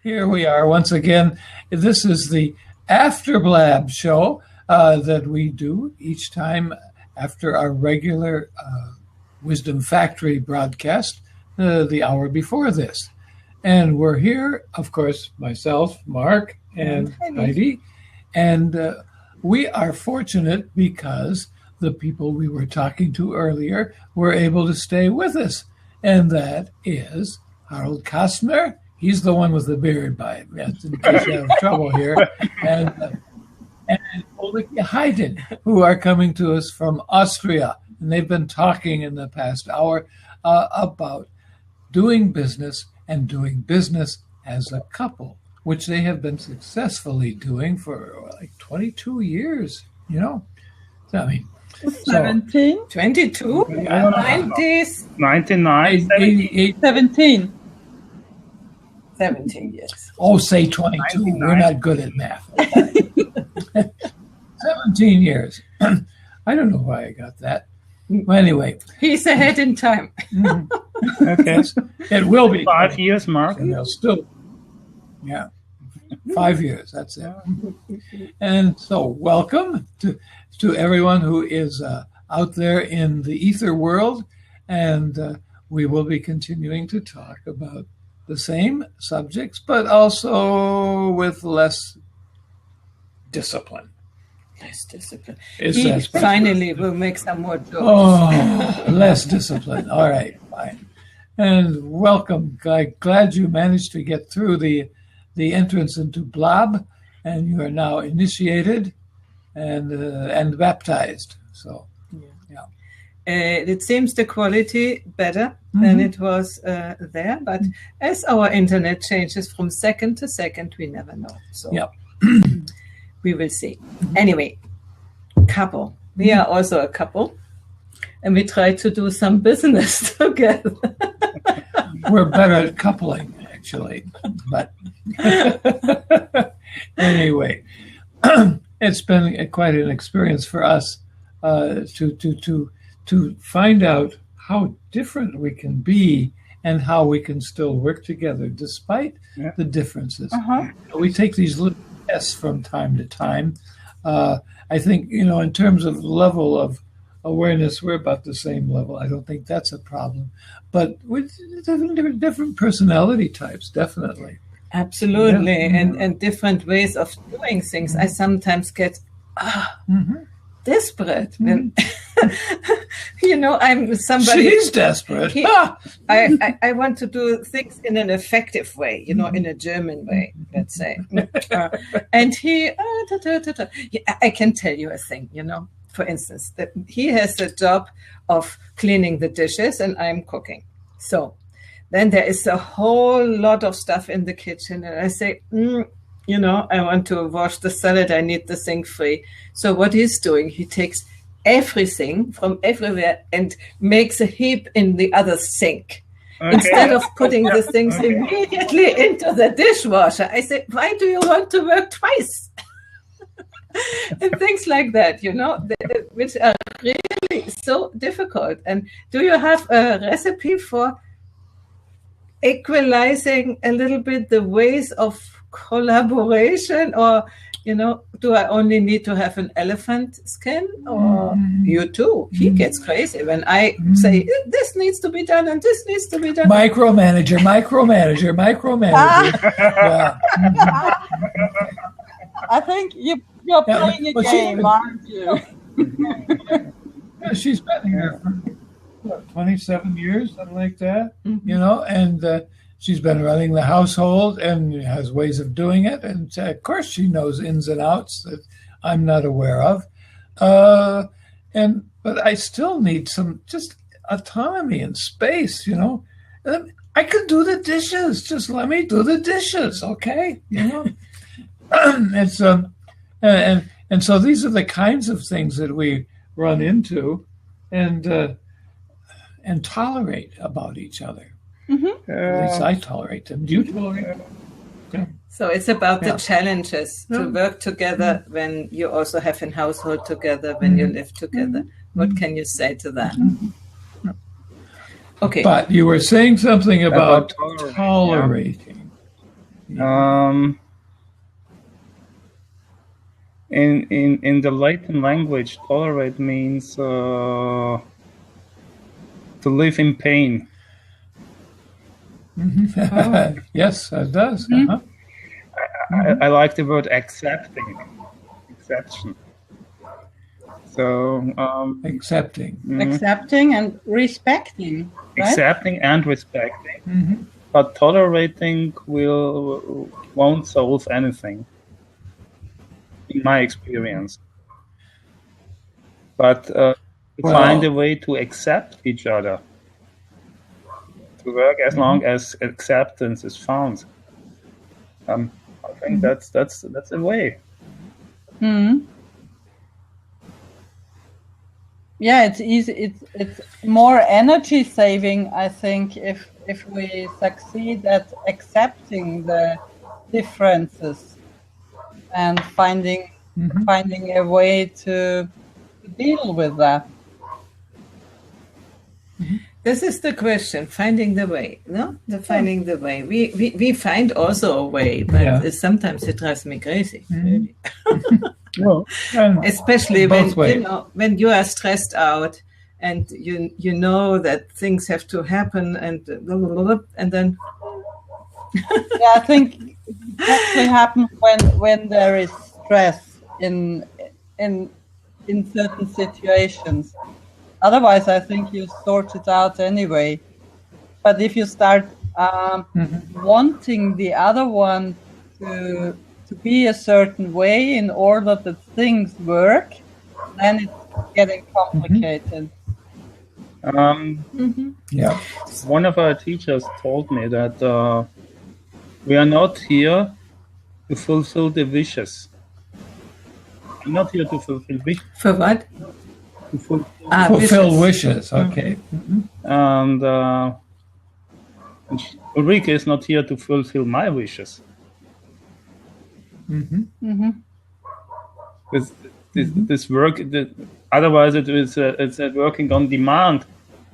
Here we are once again. This is the After Blab show that we do each time after our regular Wisdom Factory broadcast, the hour before this. And we're here, of course, myself, Mark, and Heidi. And we are fortunate because the people we were talking to earlier were able to stay with us. And that is Harald Kastner. He's the one with the beard, by in case you have trouble here. And Ulrike Haiden, who are coming to us from Austria. And they've been talking in the past hour about doing business and doing business as a couple, which they have been successfully doing for like 22 years, you know. So, I mean, 17, 22, 90s, 99, 88, 17. 17 years. Oh, say 22. We're not good at math. 17 years. I don't know why I got that. Well, anyway. He's ahead in time. Okay. It will be. 5 years, Mark. And they'll still, 5 years. That's it. And so welcome to everyone who is out there in the ether world. And we will be continuing to talk about the same subjects, but also with less discipline. Less discipline. He finally will make some more jokes. Oh, less discipline. All right, fine. And welcome. Glad you managed to get through the entrance into Blab, and you are now initiated and baptized. So, yeah. It seems the quality better than it was there, but as our internet changes from second to second, we never know. So we will see. Anyway, couple. We are also a couple, and we try to do some business together. We're better at coupling, actually. But anyway, it's been quite an experience for us to find out how different we can be and how we can still work together despite the differences. We take these little tests from time to time. I think, in terms of level of awareness, we're about the same level. I don't think that's a problem. But with different personality types, definitely. Absolutely. And different ways of doing things. I sometimes get desperate when I'm somebody. She's desperate. I want to do things in an effective way, in a German way, let's say. And he, I can tell you a thing, for instance, that he has the job of cleaning the dishes and I'm cooking. So then there is a whole lot of stuff in the kitchen, and I say, I want to wash the salad. I need the sink free. So what he's doing, he takes everything from everywhere and makes a heap in the other sink. Okay. Instead of putting the things immediately into the dishwasher. I say, why do you want to work twice? And things like that, which are really so difficult. And do you have a recipe for equalizing a little bit the ways of collaboration, or do I only need to have an elephant skin, or you too? He gets crazy when I say this needs to be done and this needs to be done. Micromanager. Yeah. I think you're playing a game, aren't you? She's been here for 27 years, something like that, and she's been running the household and has ways of doing it. And of course, she knows ins and outs that I'm not aware of. But I still need some just autonomy and space, I can do the dishes. Just let me do the dishes, okay? It's and so these are the kinds of things that we run into and tolerate about each other. At least I tolerate them. Do you tolerate them? Yeah. So it's about the challenges to work together when you also have a household together, when you live together. What can you say to that? Okay. But you were saying something about tolerating. In the Latin language, tolerate means to live in pain. Yes, it does. I like the word accepting, exception. So Accepting. Accepting and respecting. Right? accepting and respecting, but tolerating won't solve anything, in my experience. But find a way to accept each other, to work as long as acceptance is found. I think that's a way. Yeah, it's easy. It's more energy saving, I think, if we succeed at accepting the differences and finding a way to deal with that. This is the question, finding the way, no? Finding the way. We find also a way, but sometimes it drives me crazy, really. Well, especially when you are stressed out and you know that things have to happen and then Yeah, I think it actually happens when there is stress in certain situations. Otherwise, I think you sort it out anyway. But if you start wanting the other one to be a certain way in order that things work, then it's getting complicated. Yeah. One of our teachers told me that we are not here to fulfill the wishes. We're not here to fulfill wishes. for what? To fulfill Fulfill wishes. Okay. and Ulrike is not here to fulfill my wishes. This work, otherwise it's working on demand.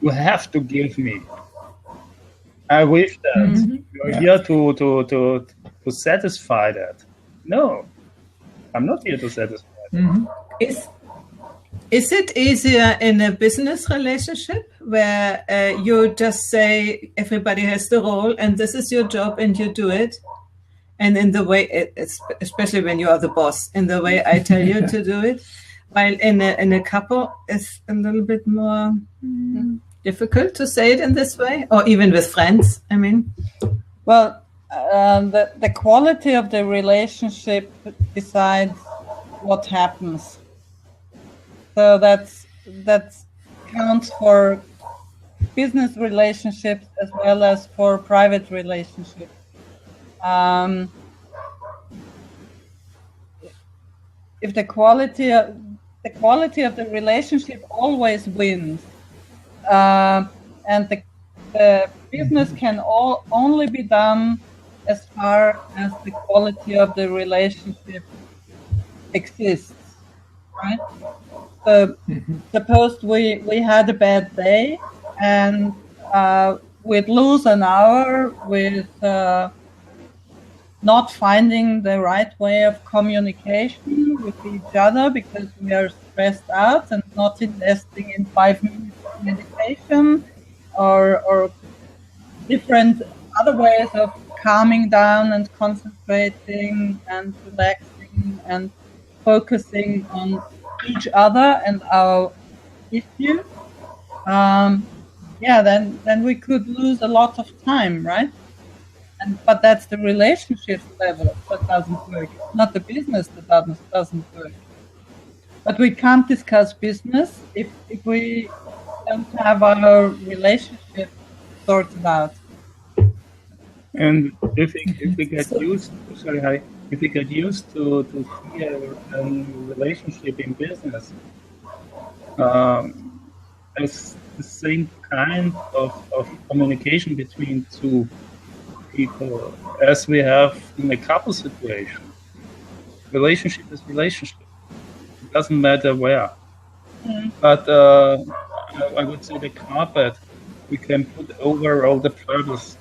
You have to give me. I wish that you're here to satisfy that. No, I'm not here to satisfy that. Is it easier in a business relationship where you just say everybody has the role and this is your job and you do it? And in the way, especially when you are the boss, in the way I tell you to do it, while in a couple, it's a little bit more difficult to say it in this way, or even with friends. I mean, Well, the quality of the relationship decides what happens. So that counts for business relationships as well as for private relationships. If the quality of the relationship always wins, and the business can only be done as far as the quality of the relationship exists, right? So suppose we had a bad day and we'd lose an hour with not finding the right way of communication with each other because we are stressed out and not investing in 5 minutes of meditation or different other ways of calming down and concentrating and relaxing and focusing on each other and our issue. Then we could lose a lot of time, right? But that's the relationship level that doesn't work. It's not the business that doesn't work. But we can't discuss business if we don't have our relationship sorted out. And if we get used, to see a relationship in business as the same kind of communication between two people as we have in a couple situation. Relationship is relationship. It doesn't matter where. But I would say the carpet we can put over all the troubles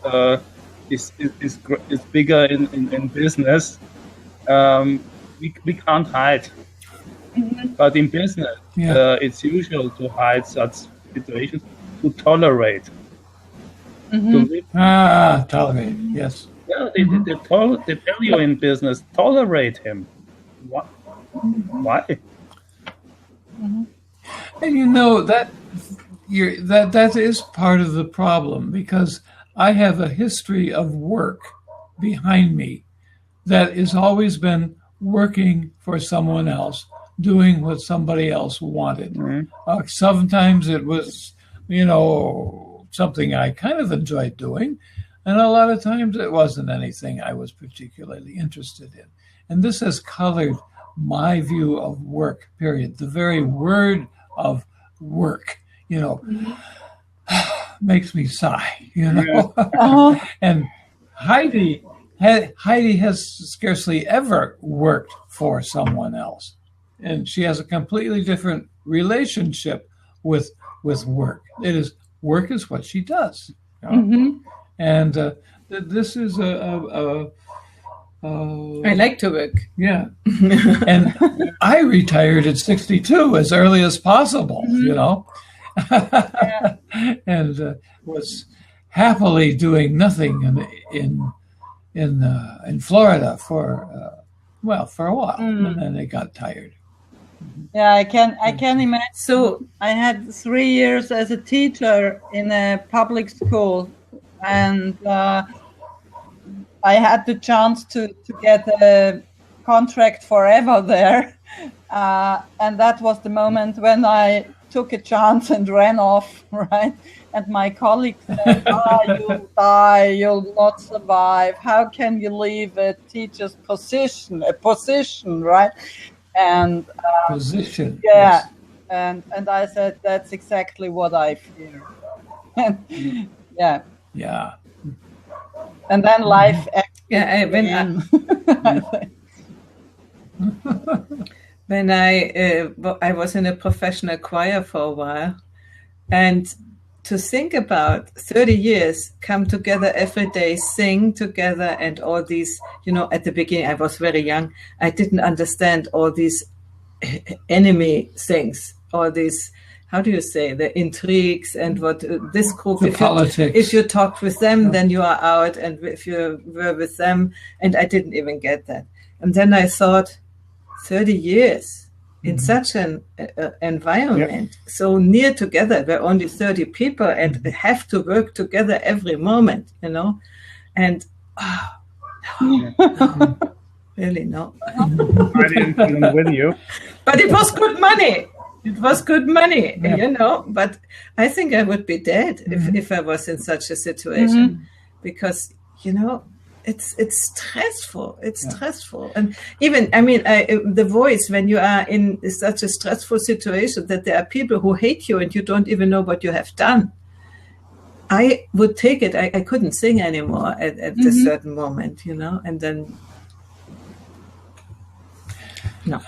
is bigger in business, we can't hide. But in business, it's usual to hide such situations, to tolerate. Tolerate, yes. Yeah, they tell you in business, tolerate him. Why? And you know that is part of the problem, because I have a history of work behind me that has always been working for someone else, doing what somebody else wanted. Sometimes it was, something I kind of enjoyed doing, and a lot of times it wasn't anything I was particularly interested in. And this has colored my view of work, period. The very word of work, makes me sigh, And Heidi has scarcely ever worked for someone else. And she has a completely different relationship with work. Work is what she does. And this is I like to work. Yeah. And I retired at 62 as early as possible, and was happily doing nothing in Florida for a while, and then I got tired. Yeah, I can imagine. So I had 3 years as a teacher in a public school, and I had the chance to get a contract forever there. And that was the moment when I took a chance and ran off, right? And my colleague said, you'll die, you'll not survive. How can you leave a teacher's position, right? And position. Yeah. Yes. And I said, that's exactly what I fear. Yeah. Yeah. And then life. When I was in a professional choir for a while, and to think about 30 years, come together every day, sing together, and all these, at the beginning, I was very young. I didn't understand all these enemy things, all these, how do you say, the intrigues and what this group, if you talk with them, then you are out, and if you were with them, and I didn't even get that. And then I thought, 30 years in such an environment, so near together, we're only 30 people and have to work together every moment, and really no. I didn't come with you. But it was good money. But I think I would be dead if I was in such a situation, because, it's stressful. It's stressful. And even, the voice, when you are in such a stressful situation that there are people who hate you and you don't even know what you have done, I would take it. I couldn't sing anymore at a certain moment, and then, no.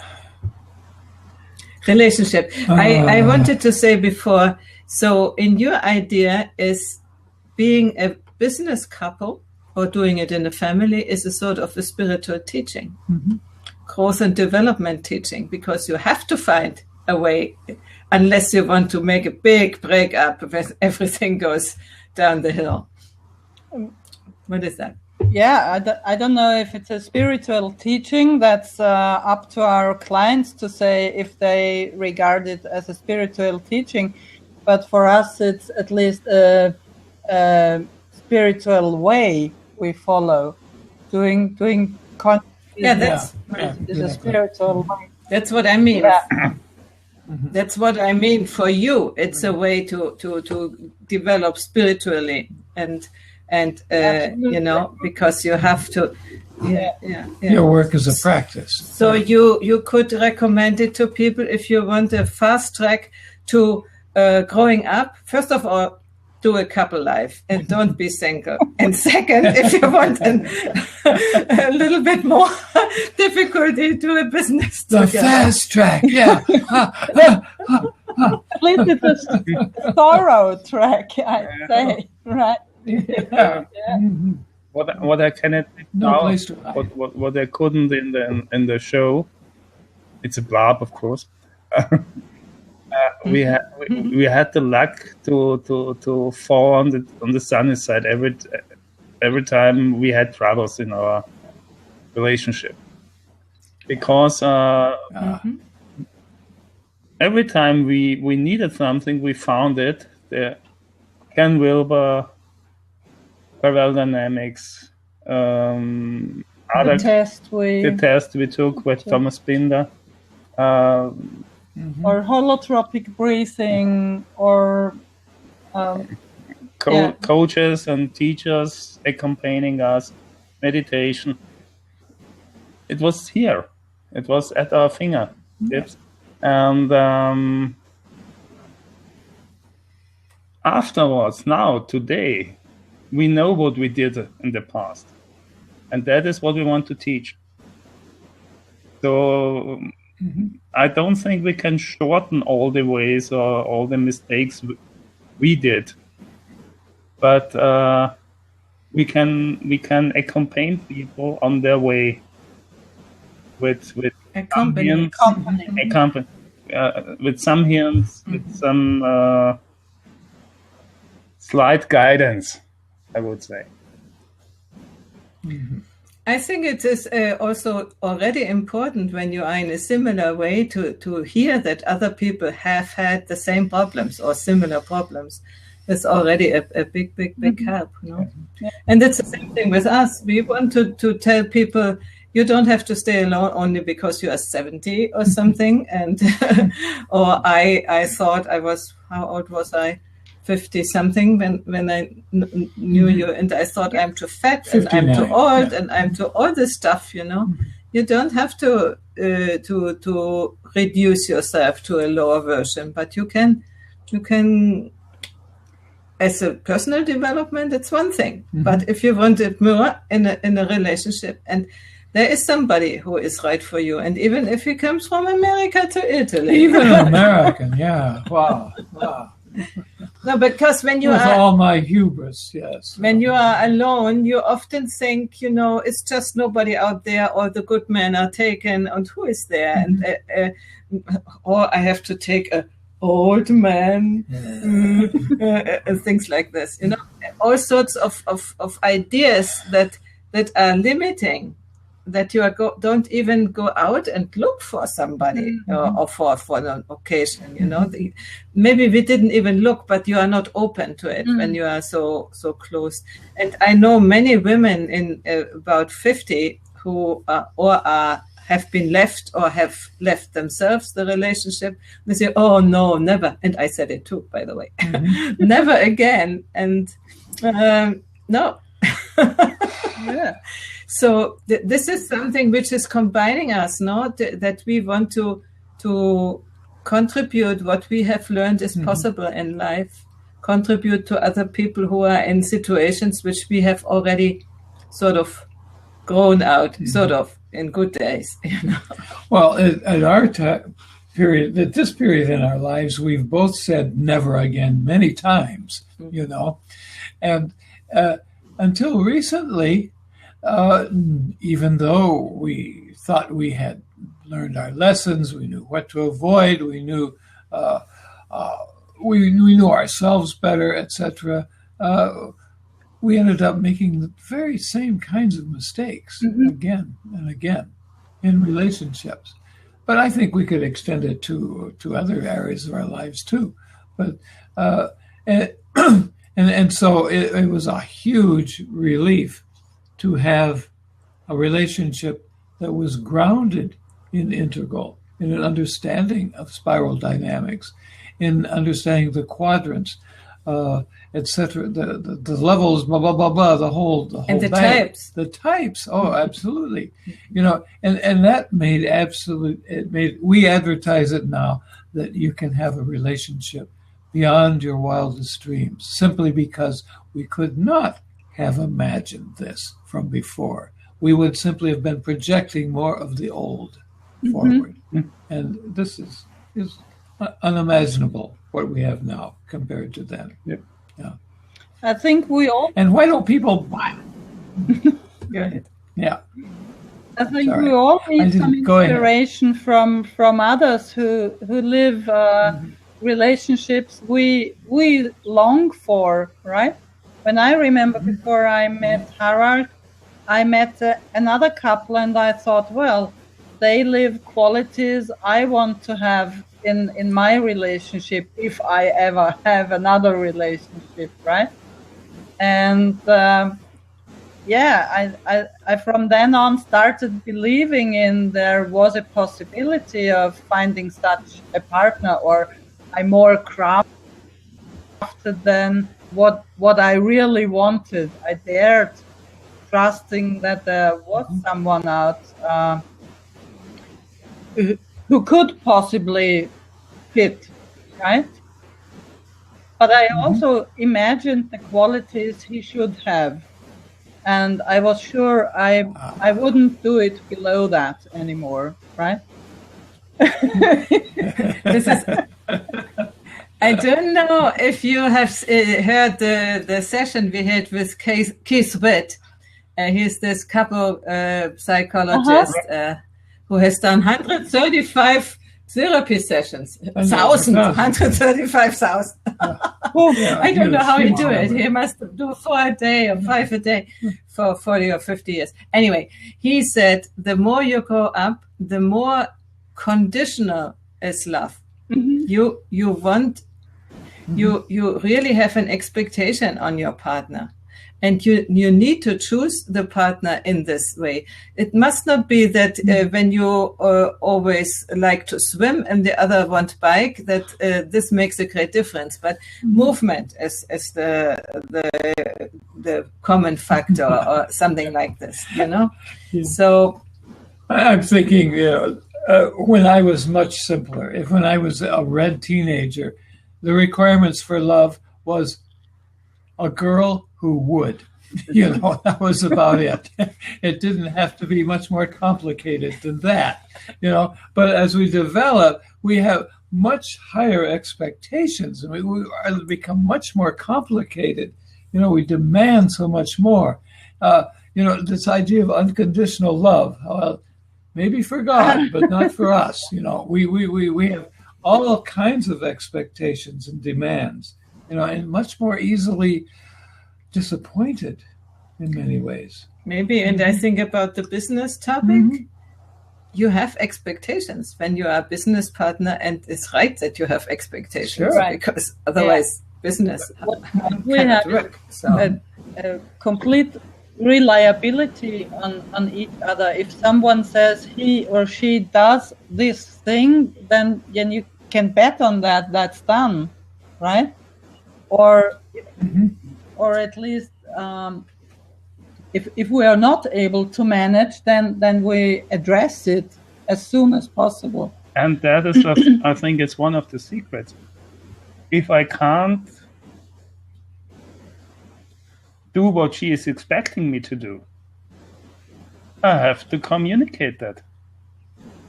Relationship. I wanted to say before, so in your idea is being a business couple or doing it in a family is a sort of a spiritual teaching, growth and development teaching, because you have to find a way, unless you want to make a big breakup when everything goes down the hill. What is that? Yeah, I don't know if it's a spiritual teaching. That's up to our clients to say if they regard it as a spiritual teaching. But for us, it's at least a spiritual way we follow, doing that's a spiritual way. That's what I mean. Yeah. That's what I mean for you. It's a way to develop spiritually and because you have to. Your work is a practice. So you could recommend it to people if you want a fast track to growing up. First of all, do a couple life and don't be single. And second, if you want a little bit more difficulty, do a business together. The fast track, yeah. At least it's a thorough track, I'd say, right? Yeah. what I can admit No now, place to hide. what I couldn't in the show. It's a blob, of course. We had the luck to fall on the sunny side every time we had troubles in our relationship, because every time we needed something, we found it. The Ken Wilber, parallel dynamics, The test we took with Thomas Binder. Or holotropic breathing, or coaches and teachers accompanying us, meditation. It was here. It was at our fingertips. And afterwards, now, today, we know what we did in the past. And that is what we want to teach. So I don't think we can shorten all the ways or all the mistakes we did. But we can accompany people on their way with Accompany. with some hints, with some slight guidance, I would say. I think it is also already important when you are in a similar way to hear that other people have had the same problems or similar problems. It's already a big help, you know. Yeah. And it's the same thing with us. We want to tell people, you don't have to stay alone only because you are 70 or something. And or I thought I was, how old was I? 50 something when I knew you, and I thought I'm too fat and I'm too old and I'm too all this stuff, you know. You don't have to reduce yourself to a lower version, but you can as a personal development, it's one thing. But if you want it more in a relationship, and there is somebody who is right for you, and even if he comes from America to Italy, even American, yeah, wow. No, because when you with are all my hubris, yes. When you are alone, you often think, you know, it's just nobody out there, all the good men are taken, and who is there? And or I have to take a old man, and things like this. You know, all sorts of ideas that are limiting. That you don't even go out and look for somebody or for an occasion, you know. Maybe we didn't even look, but you are not open to it when you are so close. And I know many women in about 50 who have been left or have left themselves the relationship. They say, "Oh no, never." And I said it too, by the way, never again. And no. Yeah. So this is something which is combining us, no? That we want to contribute what we have learned is possible in life, contribute to other people who are in situations which we have already sort of grown out, sort of, in good days. You know? Well, at our period, at this period in our lives, we've both said never again many times, you know. And until recently, even though we thought we had learned our lessons, we knew what to avoid, we knew we knew ourselves better, etc. We ended up making the very same kinds of mistakes again and again in relationships. But I think we could extend it to other areas of our lives too. But and so it was a huge relief to have a relationship that was grounded in integral, in an understanding of spiral dynamics, in understanding the quadrants, etc., the levels, blah blah blah blah, the whole and the bag. types. The types. Oh, absolutely. You know, and that made we advertise it now that you can have a relationship beyond your wildest dreams, simply because we could not have imagined this from before. We would simply have been projecting more of the old forward. And this is unimaginable what we have now compared to then. Yep. Yeah. I think we all. And why don't people buy? Good. Yeah. I think Sorry. we all need some Go ahead. inspiration from others who live relationships we long for, right? When I remember before I met Harald, I met another couple, and I thought, well, they live qualities I want to have in my relationship if I ever have another relationship, right? And I from then on started believing in there was a possibility of finding such a partner, or I more crafted than what I really wanted. I dared, trusting that there was someone out who could possibly fit, right? But I also imagined the qualities he should have. And I was sure I wouldn't do it below that anymore, right? This is. I don't know if you have heard the session we had with Keith Witt. He's this couple psychologist who has done 135 therapy sessions. 135,000. I don't know how he do it. He must do 4 a day or 5 a day for 40 or 50 years. Anyway, he said the more you grow up, the more conditional is love. You want, you really have an expectation on your partner. And you need to choose the partner in this way. It must not be that when you always like to swim and the other want bike, that this makes a great difference. But movement is the common factor or something like this, you know? Yeah. So I'm thinking, when I was much simpler, when I was a red teenager, the requirements for love was a girl who would, that was about it. It didn't have to be much more complicated than that, but as we develop, we have much higher expectations, and we become much more complicated. We demand so much more. This idea of unconditional love, maybe for God, but not for us. We have all kinds of expectations and demands, and much more easily disappointed in many ways. Maybe, and I think about the business topic. You have expectations when you are a business partner, and it's right that you have expectations, because otherwise business we have work. So a complete reliability on each other. If someone says he or she does this thing, then you can bet on that that's done, right? Or at least if we are not able to manage, then we address it as soon as possible. And that is, I think, it's one of the secrets. If I can't do what she is expecting me to do, I have to communicate that.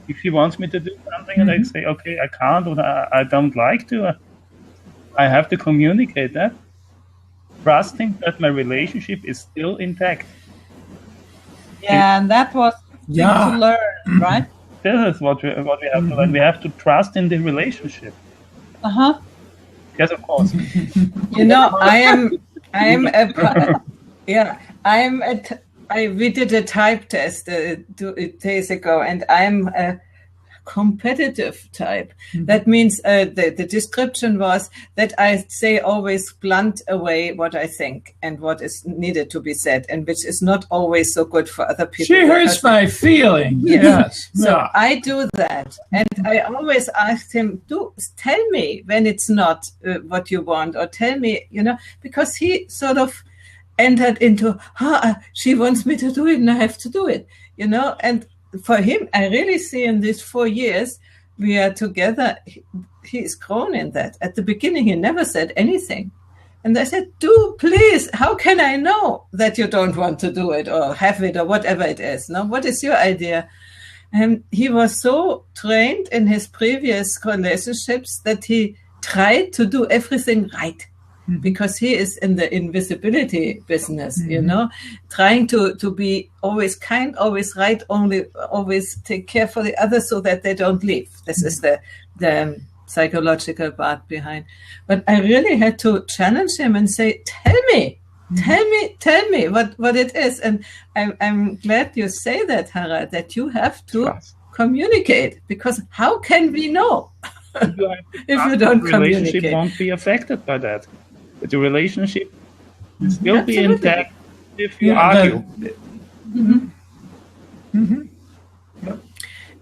If she wants me to do something and I say, okay, I can't, or I don't like to, I have to communicate that, trusting that my relationship is still intact. Yeah, and that was to learn, right? This is what we have to learn. We have to trust in the relationship. Yes, of course. We did a type test 2 days ago, and I'm a competitive type. That means the description was that I say always blunt away what I think and what is needed to be said, and which is not always so good for other people. She hurts my feelings. Yes. So I do that, and I always ask him, tell me when it's not what you want, or tell me, because he sort of entered into, she wants me to do it and I have to do it, and for him, I really see in these 4 years we are together, he's grown in that. At the beginning, he never said anything. And I said, please, how can I know that you don't want to do it or have it or whatever it is? No, what is your idea? And he was so trained in his previous relationships that he tried to do everything right. because he is in the invisibility business, you know, trying to be always kind, always right, always take care for the others so that they don't leave. This is the psychological part behind. But I really had to challenge him and say, tell me what it is. And I'm glad you say that, Harald, that you have to communicate, because how can we know if you don't communicate? The relationship won't be affected by that. But the relationship will still be intact if you argue.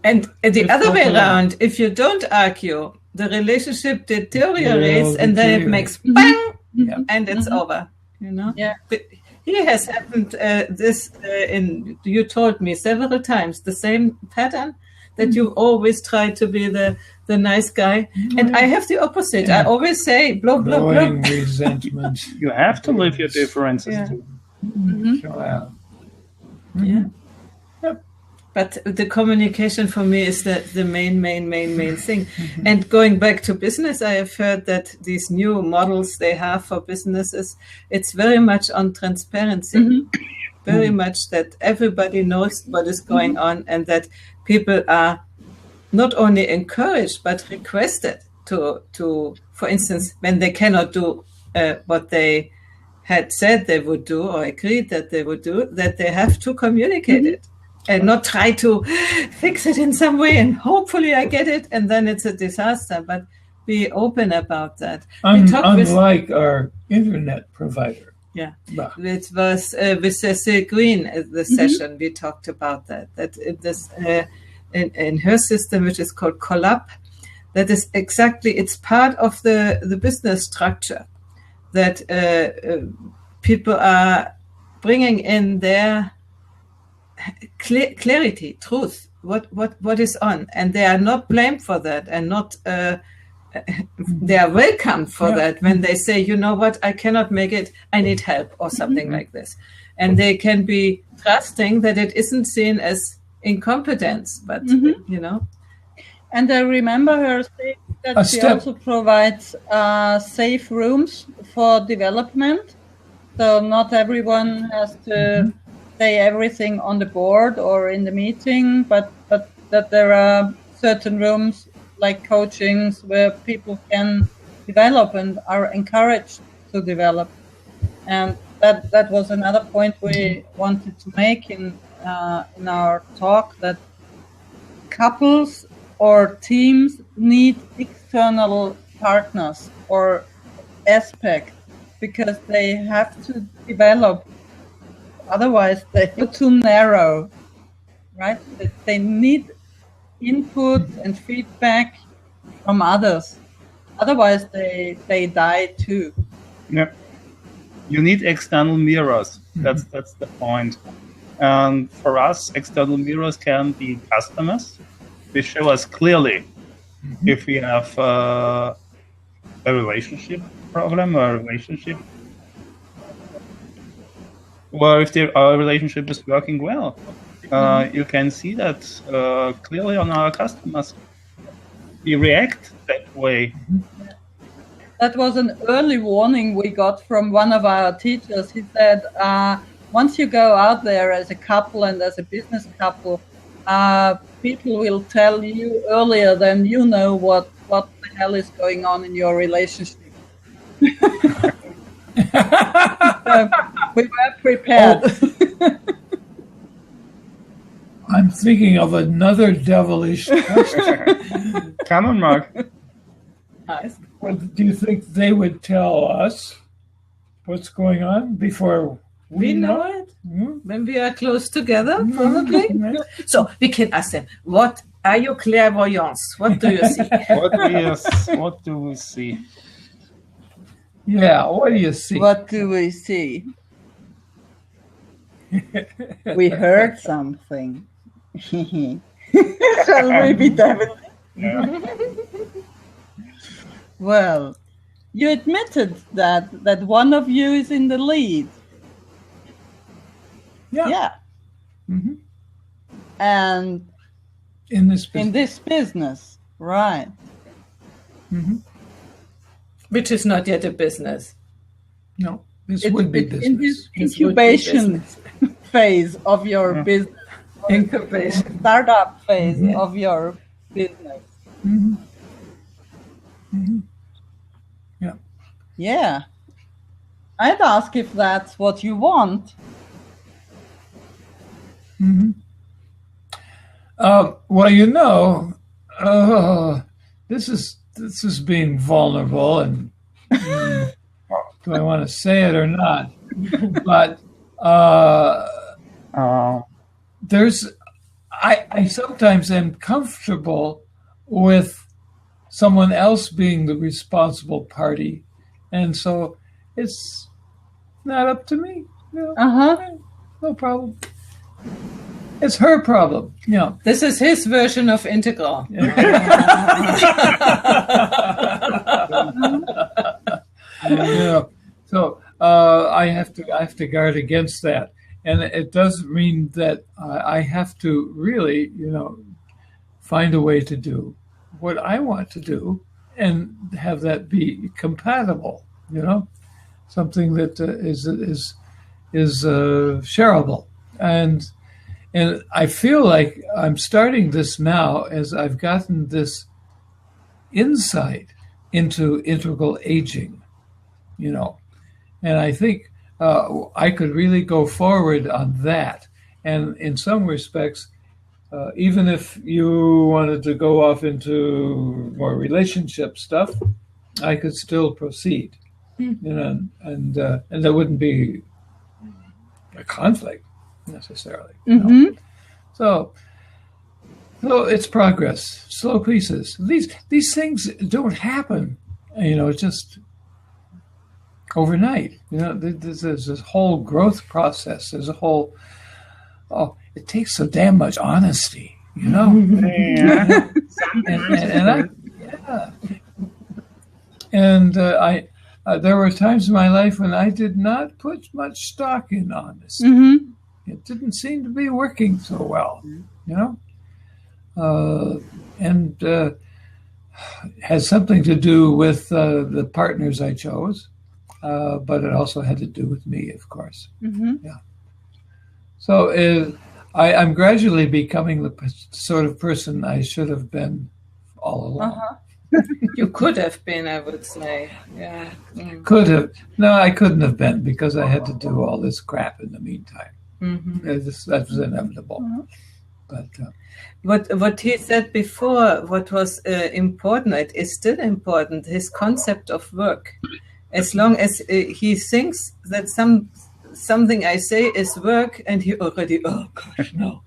And the other way around, if you don't argue, the relationship deteriorates, and then it makes bang, and it's over. You know. Yeah. But he has happened you told me several times the same pattern, that you always try to be the nice guy, and I have the opposite. I always say blah blah blah. Resentment. You have to live your differences too. But the communication for me is the main thing. And going back to business, I have heard that these new models they have for businesses, it's very much on transparency, very much that everybody knows what is going on, and that people are not only encouraged but requested to for instance, when they cannot do what they had said they would do or agreed that they would do, that they have to communicate it. And not try to fix it in some way and hopefully I get it and then it's a disaster, but be open about that. Unlike our internet provider. Yeah, it was with Cecil Green, the session, we talked about that in her system, which is called Collab, that is exactly, it's part of the business structure, that people are bringing in their clarity, truth, what is on, and they are not blamed for that, and not they are welcomed for that when they say, you know what, I cannot make it, I need help or something like this, and they can be trusting that it isn't seen as incompetence, but you know. And I remember her saying that she also provides safe rooms for development, so not everyone has to say everything on the board or in the meeting, but that there are certain rooms like coachings where people can develop and are encouraged to develop. And that was another point we wanted to make in our talk, that couples or teams need external partners or aspects, because they have to develop. Otherwise, they're too narrow, right? They need input and feedback from others. Otherwise, they die too. Yeah, you need external mirrors. That's the point. And for us, external mirrors can be customers. They show us clearly if we have a relationship problem or a relationship, or if our relationship is working well. You can see that clearly on our customers. We react that way. That was an early warning we got from one of our teachers. He said, once you go out there as a couple and as a business couple, people will tell you earlier than you know what the hell is going on in your relationship. So we were prepared. I'm thinking of another devilish question. Come on, Mark. Do you think they would tell us what's going on before we know it? When we are close together, probably. So we can ask them, what are your clairvoyants? What do you see? What do we see? Yeah, what do you see? What do we see? We heard something. Shall we be David? Yeah. Well, you admitted that one of you is in the lead. Yeah. Mm-hmm. And in this business, right? Mm-hmm. Which is not yet a business. No, this would be business. In this incubation phase of your business, Incubation. startup phase of your business. Mm-hmm. Mm-hmm. Yeah. Yeah. I'd ask if that's what you want. Mm-hmm. Well, this is being vulnerable, and do I want to say it or not? But I sometimes am comfortable with someone else being the responsible party, and so it's not up to me. No problem. It's her problem. Yeah. This is his version of integral. Yeah. So I have to guard against that, and it does mean that I have to really, find a way to do what I want to do, and have that be compatible. Something that is shareable, and I feel like I'm starting this now as I've gotten this insight into integral aging, and I think I could really go forward on that. And in some respects, even if you wanted to go off into more relationship stuff, I could still proceed, and there wouldn't be a conflict necessarily. So it's progress, slow pieces. These things don't happen, just overnight. There's this whole growth process. There's a whole. It takes so damn much honesty, And there were times in my life when I did not put much stock in honesty. It didn't seem to be working so well, and has something to do with the partners I chose, but it also had to do with me, of course. Yeah. So I'm gradually becoming the sort of person I should have been all along. You could have been, I would say. Yeah. Could have. No, I couldn't have been, because I had to do all this crap in the meantime. That was inevitable. But what he said before, what was important, it is still important, his concept of work. As long as he thinks that something I say is work, and he already, oh gosh, no.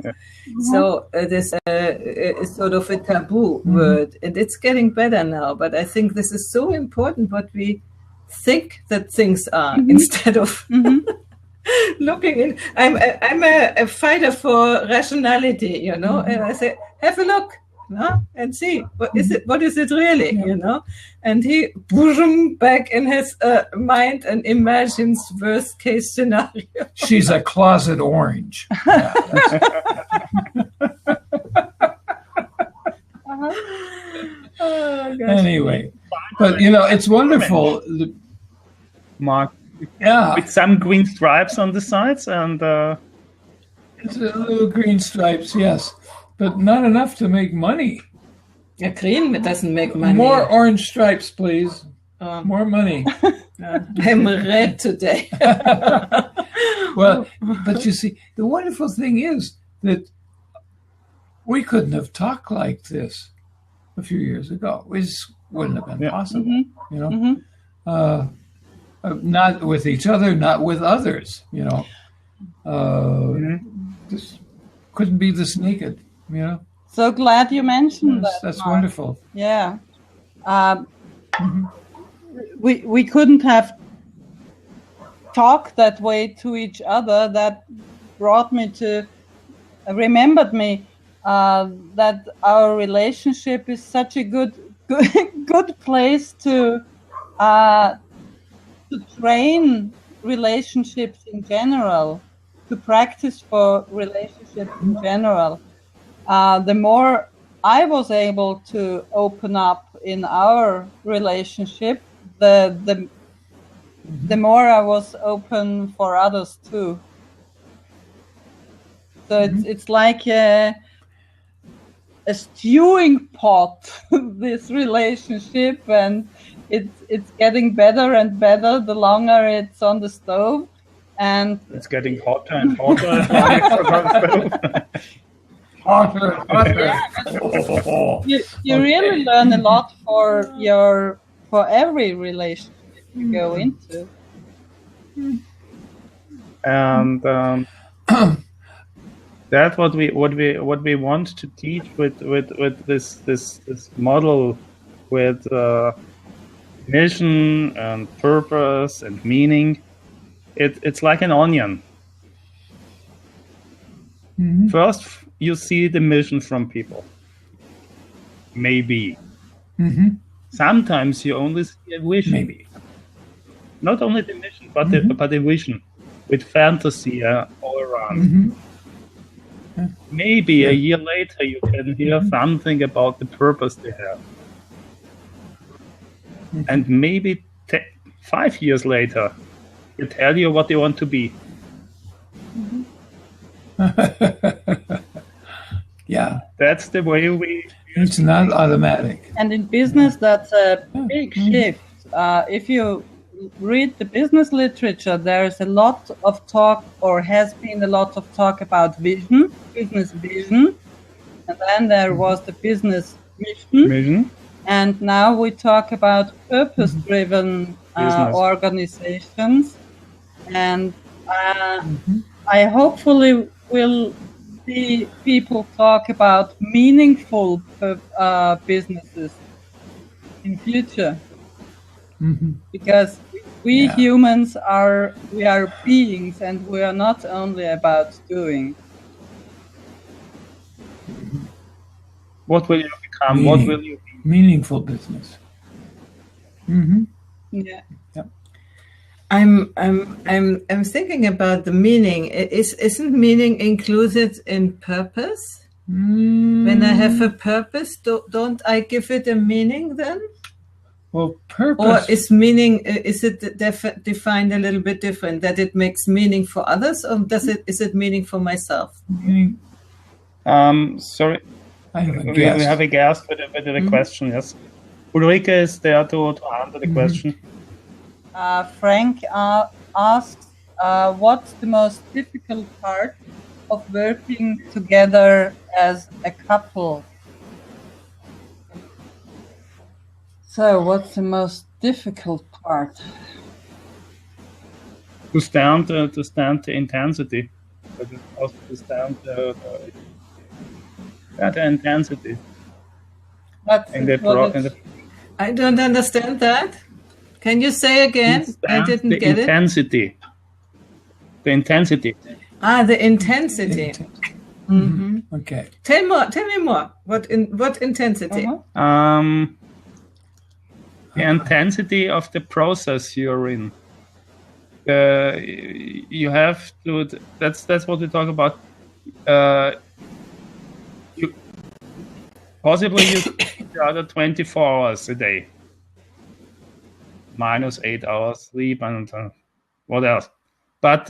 So this is sort of a taboo word, and it's getting better now. But I think this is so important, what we think that things are, instead of looking in. I'm a fighter for rationality, and I say, have a look, and see what is it really, and he boom back in his mind and imagines worst case scenario. She's a closet orange. Anyway, but it's wonderful, Mark. Yeah, with some green stripes on the sides, and it's a little green stripes, yes, but not enough to make money. Yeah, green doesn't make money. More orange stripes, please. More money. I'm red today. Well, but you see, the wonderful thing is that we couldn't have talked like this a few years ago. It just wouldn't have been possible, not with each other, not with others, Just couldn't be this naked, So glad you mentioned that. That's Mark. wonderful. Yeah. We couldn't have talked that way to each other. That remembered me that our relationship is such a good place to train relationships in general, to practice for relationships in general. The more I was able to open up in our relationship, the the more I was open for others too. So it's like a stewing pot, this relationship, and it's getting better and better the longer it's on the stove, and it's getting hotter and hotter as long as it's on the stove. Hotter. You really learn a lot for every relationship you go into. And that's what we want to teach with this model, with mission and purpose and meaning. It's like an onion. Mm-hmm. First, you see the mission from people. Maybe. Mm-hmm. Sometimes you only see a vision. Maybe. Not only the mission, but the vision with fantasy all around. Mm-hmm. Maybe a year later you can hear something about the purpose they have. Mm-hmm. And maybe 5 years later, they tell you what they want to be. Yeah. That's the way we... It's not automatic. And in business, that's a big shift. If you read the business literature, there's a lot of talk, or has been a lot of talk about business vision. And then there was the business mission. And now we talk about purpose-driven organizations. And I hopefully will see people talk about meaningful businesses in future. Mm-hmm. Because we humans are beings, and we are not only about doing. What will you become? What will you be? Meaningful business. Mm-hmm. Yeah. Yep. I'm thinking about the meaning. Isn't meaning included in purpose? When I have a purpose, don't I give it a meaning then? Well, purpose. Or is meaning, is it defined a little bit different, that it makes meaning for others, or is it meaning for myself? Meaning, sorry. I have a We guess. have a guest with the question, yes. Ulrike is there to answer the question. Frank asks, what's the most difficult part of working together as a couple? So, what's the most difficult part? To stand the intensity, but also to stand the intensity. I don't understand that. Can you say again? I didn't get it. Intensity. The intensity. The intensity. Mm-hmm. Okay. Tell me more. What intensity? The intensity of the process you're in. You have to. That's what we talk about. You the other 24 hours a day, minus 8 hours sleep and what else. But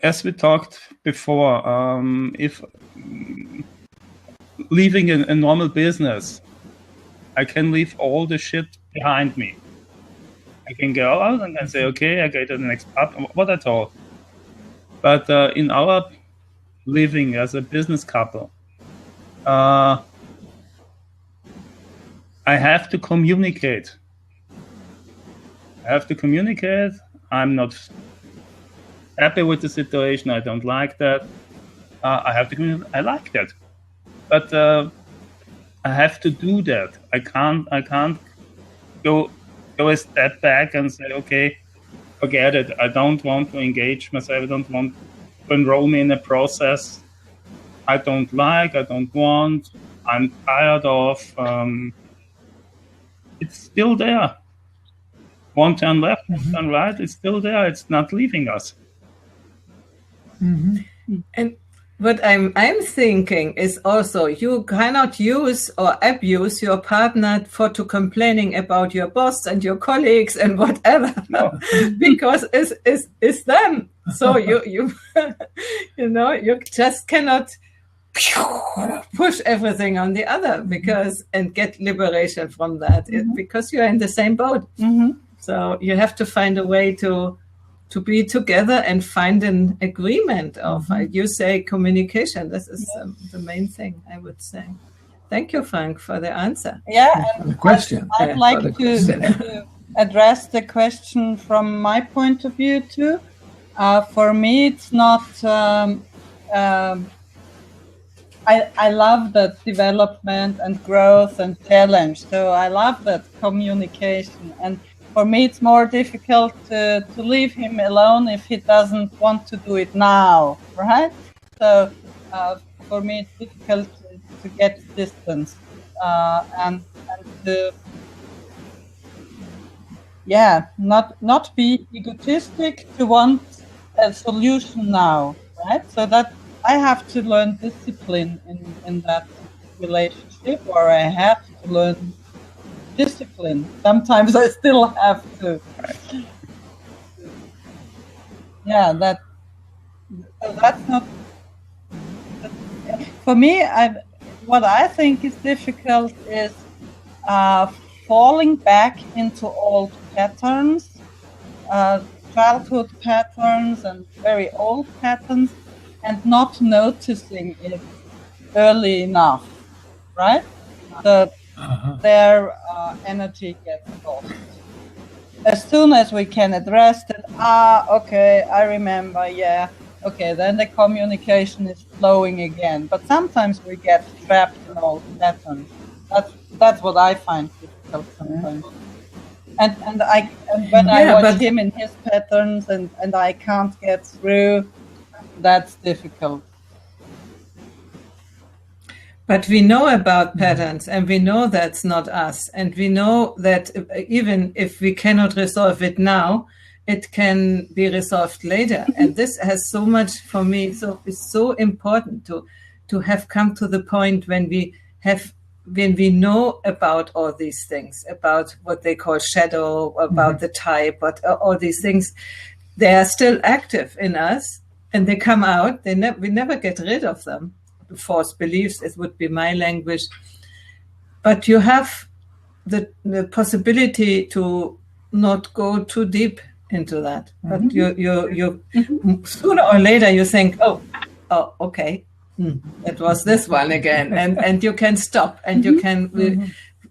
as we talked before, if leaving a normal business, I can leave all the shit behind me. I can go out and I say, okay, I go to the next pub, what at all. But in our living as a business couple, I have to communicate. I'm not happy with the situation. I don't like that. I have to communicate. I like that. But I have to do that. I can't go a step back and say, okay, forget it. I don't want to engage myself. I don't want to enroll me in a process I don't like, I don't want, I'm tired of. It's still there. One turn left, one turn right, it's still there. It's not leaving us. Mm-hmm. And What I'm thinking is also you cannot use or abuse your partner to complaining about your boss and your colleagues and whatever, because it's them. So you you just cannot push everything on the other and get liberation from that because you're in the same boat. So you have to find a way to be together and find an agreement of, you say, communication. This is the main thing, I would say. Thank you, Frank, for the answer. Yeah, and the question. I'd like to address the question from my point of view too. For me, it's not. I love that development and growth and challenge. So I love that communication. And for me, it's more difficult to leave him alone if he doesn't want to do it now, right? So for me, it's difficult to get distance and to, not be egotistic to want a solution now, right? So that I have to learn discipline in that relationship, or I have to learn discipline. Sometimes I still have to. Yeah, that's not for me. What I think is difficult is falling back into old patterns, childhood patterns, and very old patterns, and not noticing it early enough, right? Their energy gets lost. As soon as we can address that, okay, I remember, okay, then the communication is flowing again. But sometimes we get trapped in old patterns. That's what I find difficult sometimes. And when I watch him in his patterns and I can't get through, that's difficult. But we know about patterns, and we know that's not us. And we know that even if we cannot resolve it now, it can be resolved later. And this has so much for me. So it's so important to have come to the point when we know about all these things, about what they call shadow, about the type, but all these things, they are still active in us, and they come out. We never get rid of them. False beliefs, it would be my language, but you have the possibility to not go too deep into that. But you sooner or later you think, oh, okay, it was this one again, and you can stop, and you can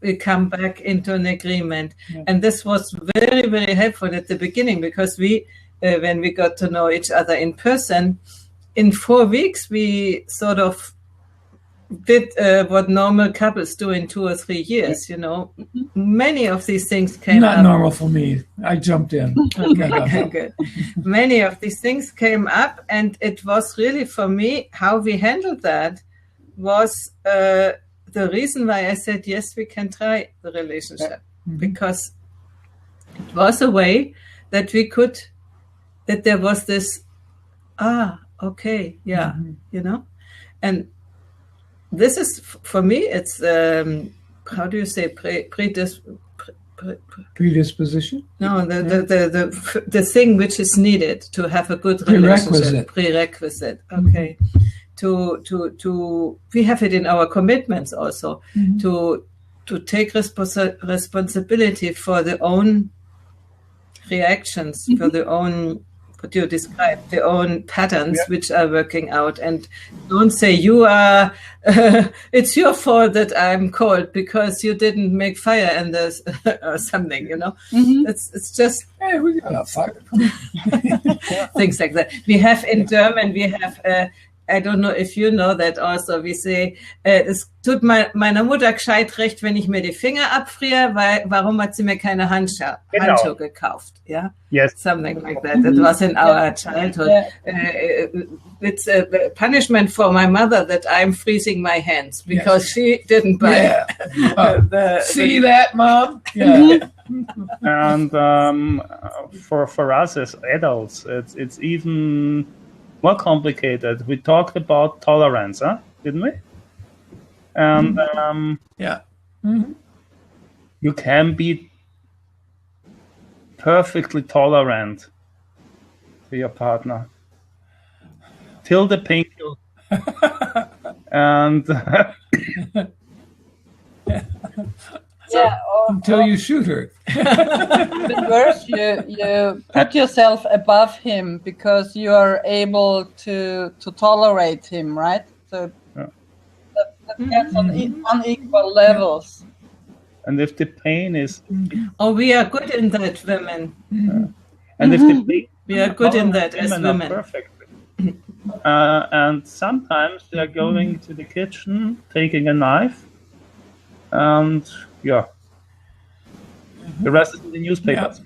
we come back into an agreement. And this was very, very helpful at the beginning, because we when we got to know each other in person, in 4 weeks, we sort of did what normal couples do in 2 or 3 years. You know, many of these things came up. Not normal for me. I jumped in. Okay, good. Many of these things came up, and it was really, for me, how we handled that was the reason why I said, yes, we can try the relationship, because it was a way that we could, that there was this, okay, you know, and this is, for me, it's, how do you say, predisposition? No, the thing which is needed to have a good relationship. Prerequisite. Okay. To we have it in our commitments also, to take responsibility for the own reactions, for the own, what you describe, the own patterns which are working out, and don't say you are, it's your fault that I'm cold because you didn't make fire in this or something, you know. It's just, hey, we got a fire. Things like that. We have in German, we have, I don't know if you know that also, we say, es tut meiner Mutter gescheit recht, wenn ich mir die Finger abfriere, weil warum hat sie mir keine Handschuhe gekauft? Yeah? Yes. Something like that. It was in our childhood. It's a punishment for my mother that I'm freezing my hands because she didn't buy See that, Mom? Yeah. And for us as adults, it's even more complicated. We talked about tolerance, didn't we? And Yeah. you can be perfectly tolerant to your partner till the pain kills. And until you shoot her. But worse, you put yourself above him because you are able to tolerate him, right? So that's on unequal levels. and if the pain is, Oh, we are good in that, women. and if the pain, We are good in that as women are women. perfect. And sometimes they are going to the kitchen, taking a knife, and the rest is in the newspapers.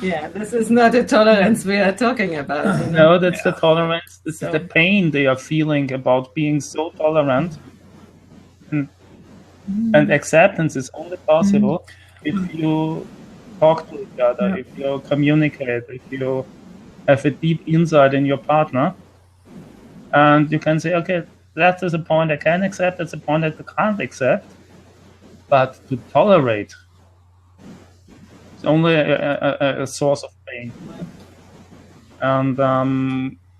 Yeah, this is not a tolerance we are talking about. You know? No, that's the tolerance. This is the pain they are feeling about being so tolerant. And acceptance is only possible if you talk to each other, if you communicate, if you have a deep insight in your partner. And you can say, okay, that is a point I can accept, that's a point that I can't accept. But to tolerate, it's only a source of pain. And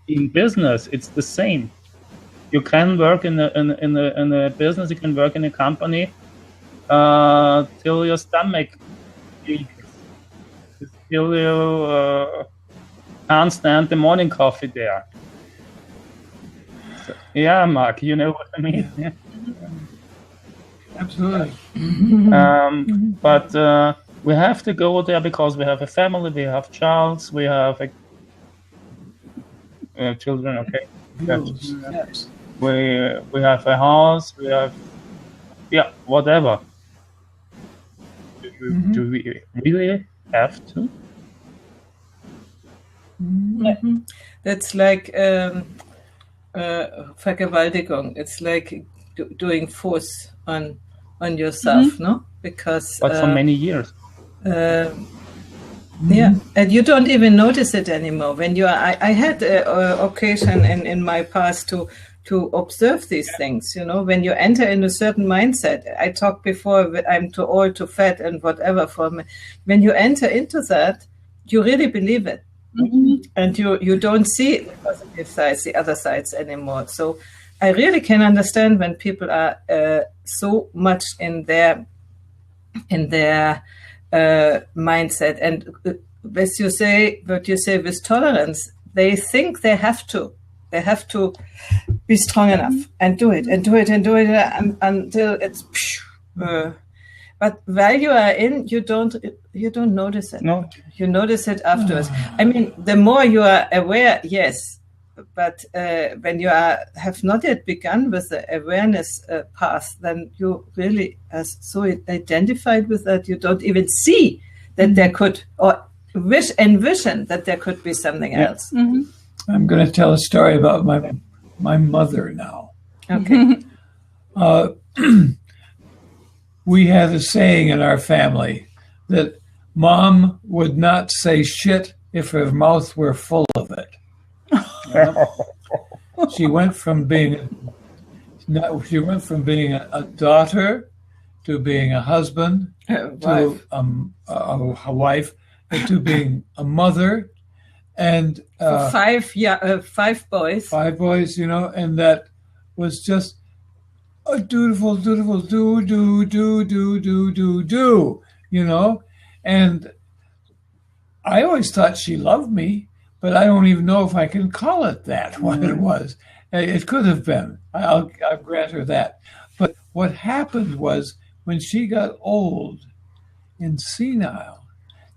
in business, it's the same. You can work in a business, you can work in a company till your stomach aches, till you can't stand the morning coffee there. So, yeah, Mark, you know what I mean. Yeah. Absolutely. But we have to go there because we have a family, we have childs, we have children, okay? Yes. We have a house, we have, whatever. Do we really have to? That's like Vergewaltigung. It's like doing force on yourself, no? Because But for many years. yeah, and you don't even notice it anymore. When you are, I had an occasion in my past to observe these things. You know, when you enter in a certain mindset. I talked before. I'm too old, too fat, and whatever. For me, when you enter into that, you really believe it, and you don't see the positive sides, the other sides anymore. So I really can understand when people are so much in their mindset, and what you say with tolerance, they think they have to be strong enough and do it until it's. But while you are in, you don't notice it. No. You notice it afterwards. I mean, the more you are aware, yes. But when you have not yet begun with the awareness path, then you really are so identified with that, you don't even see that there could, or envision that there could be something else. I'm going to tell a story about my mother now. Okay. We had a saying in our family that Mom would not say shit if her mouth were full of it. She went from being a daughter to being a husband, to a wife, to being a mother, and For 5 boys. 5 boys, you know, and that was just a dutiful do, you know, and I always thought she loved me, but I don't even know if I can call it that, what it was. It could have been. I'll grant her that. But what happened was when she got old and senile,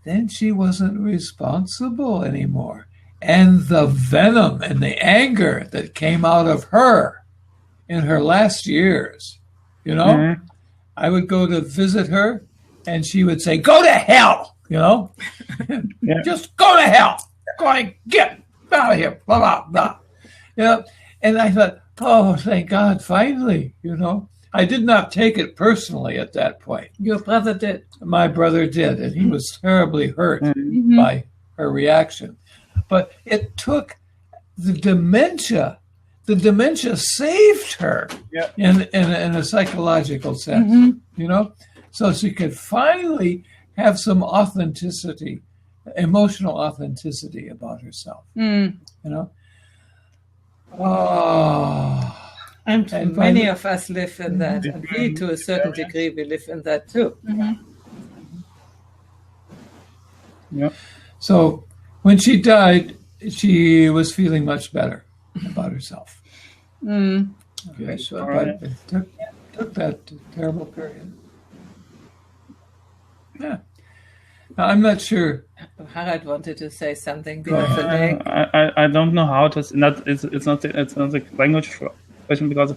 then she wasn't responsible anymore. And the venom and the anger that came out of her in her last years, you know, I would go to visit her and she would say, "Go to hell," you know, just go to hell. Go and get out of here, blah, blah, blah. You know, and I thought, oh, thank God, finally, you know. I did not take it personally at that point. Your brother did. My brother did, and he was terribly hurt by her reaction. But it took the dementia. The dementia saved her in a psychological sense, you know, so she could finally have some authenticity, emotional authenticity about herself, you know. Oh. And many of us live in that, and we, to a certain degree, we live in that too. Yeah. So when she died, she was feeling much better about herself. Okay, so, but it took that terrible period. Yeah. Now, I'm not sure. Harald wanted to say something. I don't know how to. It's not a language question because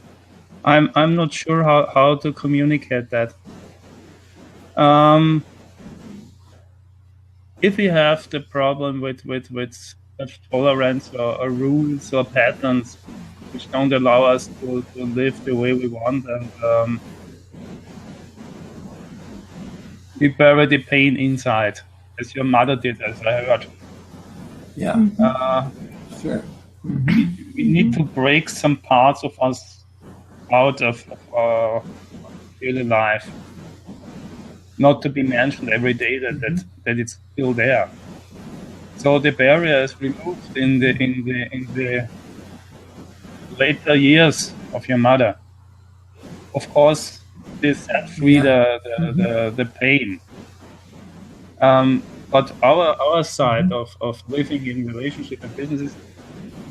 I'm not sure how to communicate that. If we have the problem with such tolerance or rules or patterns which don't allow us to live the way we want, and we bury the pain inside, as your mother did, as I heard. Yeah. Sure. We need to break some parts of us out of our daily life, not to be mentioned every day that it's still there. So the barrier is removed in the later years of your mother. Of course, this set free the pain. But our side of living in relationship and business is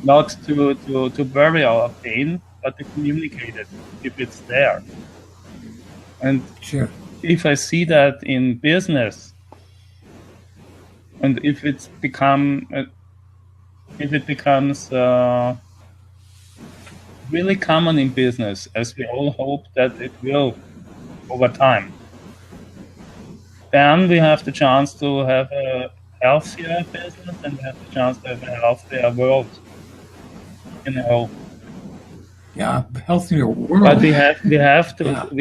not to bury our pain, but to communicate it if it's there. And sure. If I see that in business, and if it becomes really common in business, as we all hope that it will over time, then we have the chance to have a healthier business and we have the chance to have a healthier world. You know. Yeah, healthier world. But we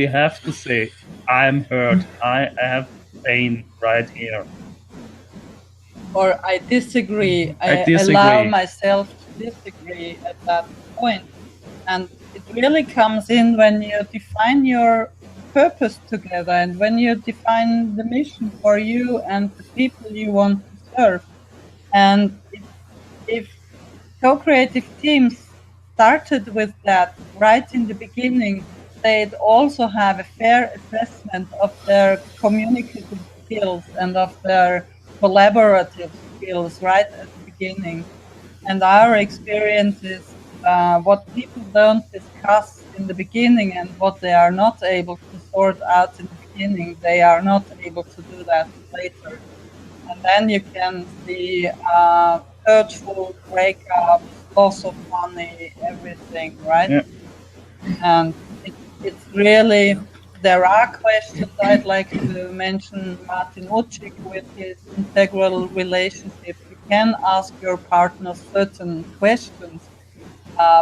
have to say, I'm hurt. I have pain right here. Or I disagree. I allow myself to disagree at that point. And it really comes in when you define your purpose together and when you define the mission for you and the people you want to serve. And if co-creative teams started with that right in the beginning, they'd also have a fair assessment of their communicative skills and of their collaborative skills right at the beginning. And our experience is what people don't discuss in the beginning and what they are not able to sort out in the beginning, they are not able to do that later. And then you can see hurtful breakups, loss of money, everything, right? Yeah. And it's really, there are questions I'd like to mention. Martin Utschik with his integral relationship. You can ask your partner certain questions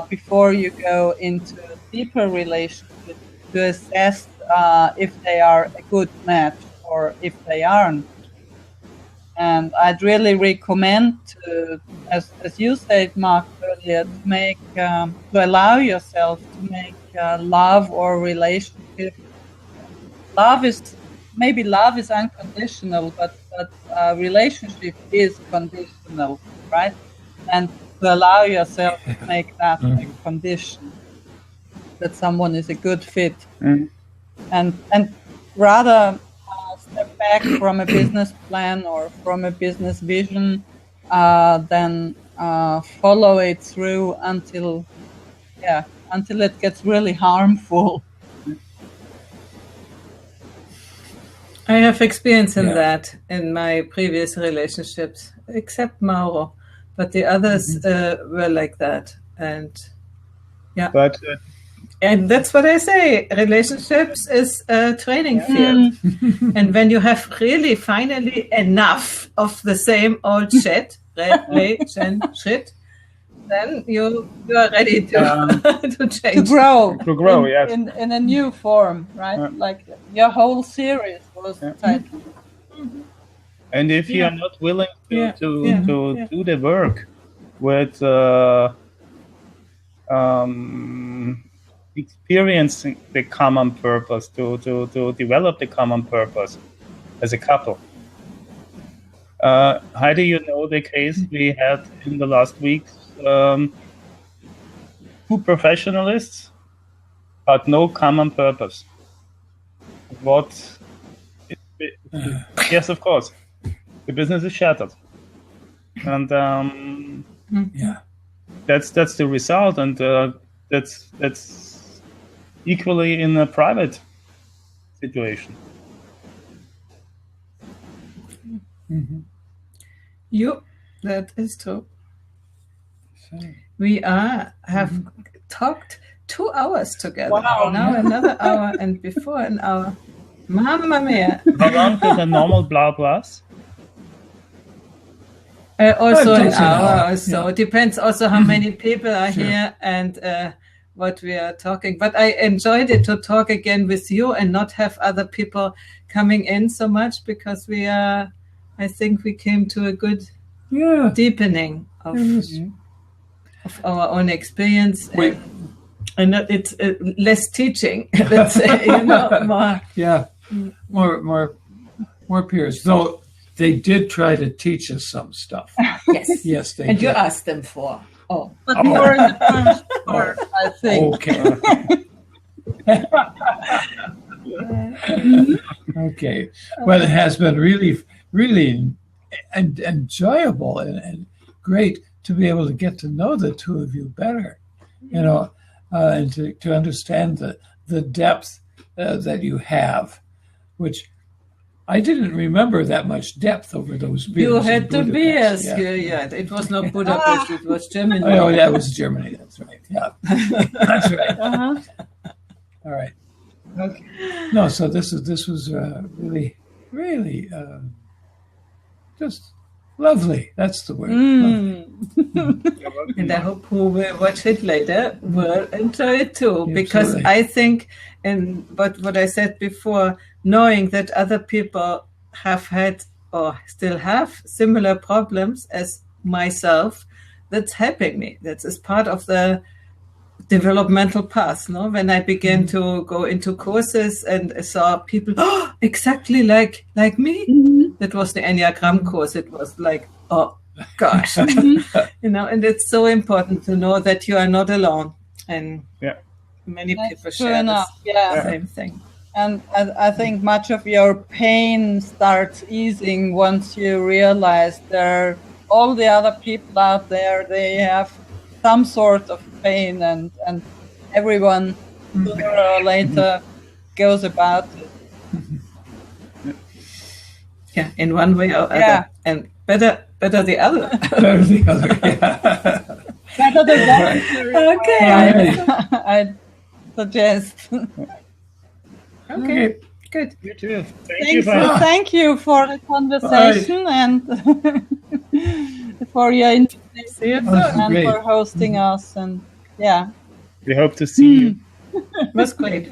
before you go into a deeper relationship to assess if they are a good match or if they aren't. And I'd really recommend to, as you said, Mark, earlier, to make to allow yourself to make love or relationship. Love is unconditional, but relationship is conditional, right? And to allow yourself to make that a condition that someone is a good fit, and rather step back from a business plan or from a business vision, then follow it through until it gets really harmful. I have experience in that in my previous relationships, except Mauro, but the others were like that, and and that's what I say. Relationships is a training field. And when you have really finally enough of the same old shit, shit, then you are ready to change. To grow yes. in a new form, right? Like your whole series was titled. And if you are not willing to do the work with experiencing the common purpose, to develop the common purpose as a couple. Heidi, you know the case we had in the last weeks. 2 professionalists, but no common purpose. Yes, of course. The business is shattered, and that's the result, and that's equally in a private situation. That is true. We have talked 2 hours together. Wow. Now another hour, and before an hour. Mamma mia! How long did a normal blah blahs? Also an Just an hour hour, or so. Depends also how many people are here and what we are talking. But I enjoyed it to talk again with you and not have other people coming in so much, because I think we came to a good deepening of our own experience. And it's less teaching, let's say, more. Yeah, more peers. Though they did try to teach us some stuff. Yes. Yes, they And did. you asked them for. Oh. But more in the first part, I think. Okay. Okay. Well, it has been really, really enjoyable and great to be able to get to know the 2 of you better, and to understand the depth that you have, which I didn't remember that much depth over those beers. You had the beers. Yeah. Yeah. It was not Budapest, it was Germany. Oh, that was Germany. That's right. Yeah, that's right. All right. Okay. No, so this was really, really just lovely. That's the word. And I hope who will watch it later will enjoy it too. Absolutely. Because I think, but what I said before, knowing that other people have had or still have similar problems as myself, that's helping me. That is part of the developmental path. No, when I began to go into courses and I saw people exactly like me. That was the Enneagram course. It was like, oh gosh, and it's so important to know that you are not alone, and many people share the same thing. And I think much of your pain starts easing once you realize there are all the other people out there, they have some sort of pain, and everyone sooner or later goes about it. Yeah, in one way or other. And better the other. Better the other. Better the voluntary Okay. I suggest. Okay, good. You too. Thank you for the conversation and for your invitation and great. for hosting us. And we hope to see you. It was great.